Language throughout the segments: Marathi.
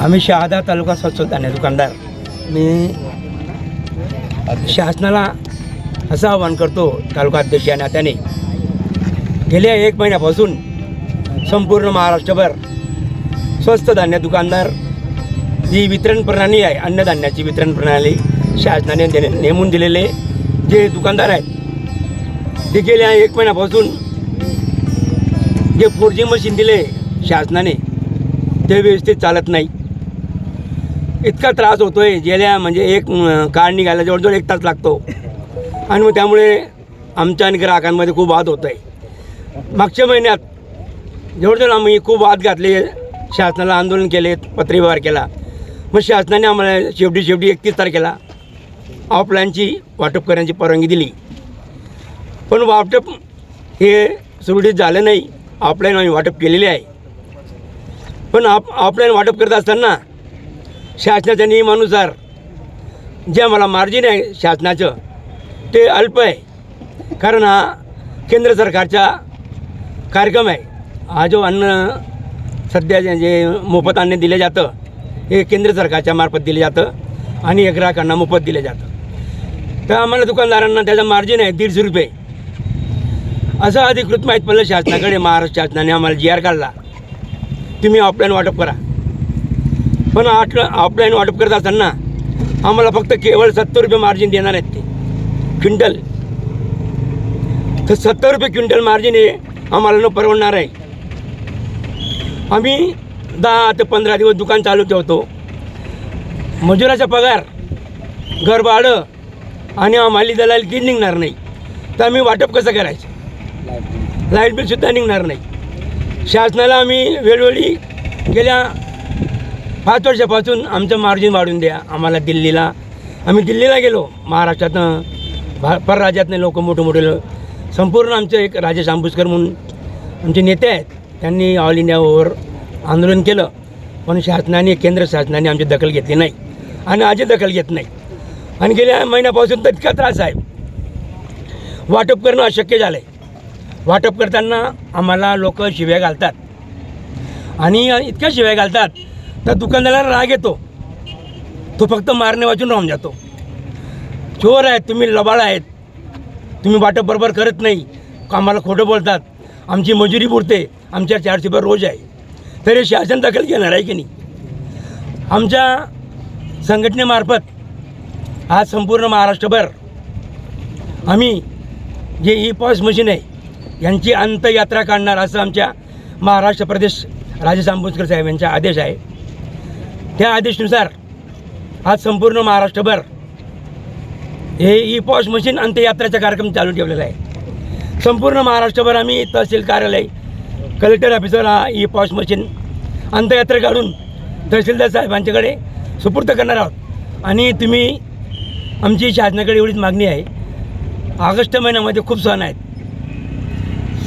आम्ही शहादा तालुका स्वच्छ धान्य दुकानदार मी शासनाला असं आवाहन करतो तालुका अध्यक्ष या नात्याने गेल्या 1 महिन्यापासून संपूर्ण महाराष्ट्रभर स्वस्त धान्य दुकानदार जी वितरण प्रणाली आहे अन्नधान्याची वितरण प्रणाली शासनाने नेमून दिलेले जे दुकानदार आहेत ते गेल्या 1 महिन्यापासून जे 4G मशीन दिले शासनाने ते व्यवस्थित चालत नाही। इतका त्रास होतोय गेल्या म्हणजे एक कार निघायला जवळजवळ 1 तास लागतो आणि मग त्यामुळे आमच्या आणि ग्राहकांमध्ये खूप वाद होत आहे। मागच्या महिन्यात जवळजवळ आम्ही खूप वाद घातले, शासनाला आंदोलन केले, पत्रव्यवहार केला। मग शासनाने आम्हाला शेवटी 31 तारखेला ऑफलाईनची वाटप करण्याची परवानगी दिली, पण वाटप हे सुरळीत झालं नाही। ऑफलाईन आम्ही वाटप केलेले आहे, पण ऑफलाईन वाटप करत असताना शासनाच्या नियमानुसार जे आम्हाला मार्जिन आहे शासनाचं ते अल्प आहे, कारण हा केंद्र सरकारचा कार्यक्रम आहे। हा जो अन्न सध्या जे मोफत अन्न दिलं जातं हे केंद्र सरकारच्या मार्फत दिलं जातं आणि हे ग्राहकांना मोफत दिलं जातं। तर आम्हाला दुकानदारांना त्याचा मार्जिन आहे 150 रुपये। असं अधिकृत माहीत पडलं शासनाकडे, महाराष्ट्र शासनाने आम्हाला GR काढला, तुम्ही ऑफलाईन वाटप करा। पण ऑफलाईन वाटप करत असताना आम्हाला फक्त केवळ 70 रुपये मार्जिन देणार आहेत ते क्विंटल। तर 70 रुपये क्विंटल मार्जिन हे आम्हाला न परवडणार आहे। आम्ही 10 ते 15 दिवस दुकान चालू ठेवतो, मजुराचा पगार, घर भाडं आणि आम्हाला दलाल की निघणार नाही, तर आम्ही वाटप कसं करायचं? लाईट बिलसुद्धा निघणार नाही। शासनाला आम्ही वेळोवेळी गेल्या 5 वर्षापासून आमचं मार्जिन वाढवून द्या आम्हाला। आम्ही दिल्लीला गेलो, महाराष्ट्रातनं परराज्यातले लोक मोठे संपूर्ण आमचं एक राजेश आंबुसकर म्हणून आमचे नेते आहेत, त्यांनी ऑल इंडिया ओव्हर आंदोलन केलं, पण शासनाने केंद्र शासनाने आमची दखल घेतली नाही आणि आजही दखल घेत नाही। आणि गेल्या महिन्यापासून तर इतका त्रास आहे, वाटप करणं अशक्य झालं आहे। वाटप करताना आम्हाला लोक शिव्या घालतात आणि इतक्या शिव्या घालतात तर दुकानदाराला राग येतो, तो फक्त मारणे वाचून राहून जातो। चोर आहेत तुम्ही, लबाड आहेत तुम्ही, वाटप बरोबर करत नाही, आम्हाला खोटं बोलतात, आमची मजुरी पुरते, आमच्या 400 रुपये रोज आहे, तरी शासन दखल घेणार आहे की नाही? आमच्या संघटनेमार्फत आज संपूर्ण महाराष्ट्रभर आम्ही जे ई-पॉस मशीन आहे यांची अंतयात्रा काढणार असं आमच्या महाराष्ट्र प्रदेश राजेश आंबुसकर साहेब यांचा आदेश आहे। त्या आदेशानुसार आज संपूर्ण महाराष्ट्रभर हे ई-पॉस मशीन अंतयात्रेचा कार्यक्रम चालू ठेवलेला आहे। संपूर्ण महाराष्ट्रभर आम्ही तहसील कार्यालय, कलेक्टर ऑफिसर हा ई-पॉस मशीन अंतयात्रा काढून तहसीलदार साहेबांच्याकडे सुपूर्द करणार आहोत। आणि तुम्ही आमची शासनाकडे एवढीच मागणी आहे, ऑगस्ट महिन्यामध्ये खूप सण आहेत,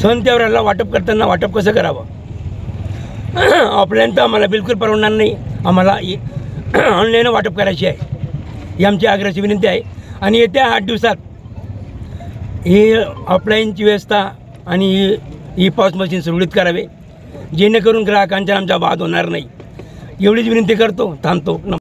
सण त्योहाराला वाटप करताना वाटप कसं करावं? ऑफलाईन तर आम्हाला बिलकुल परवडणार नाही, आम्हाला ऑनलाईन वाटप करायची आहे, ही आमची आग्रहाची विनंती आहे। आणि येत्या 8 दिवसात ही ऑफलाईनची व्यवस्था आणि ई-पॉस मशीन सुरळीत करावे, जेणेकरून ग्राहकांचा आमचा वाद होणार नाही, एवढीच विनंती करतो, थांबतो।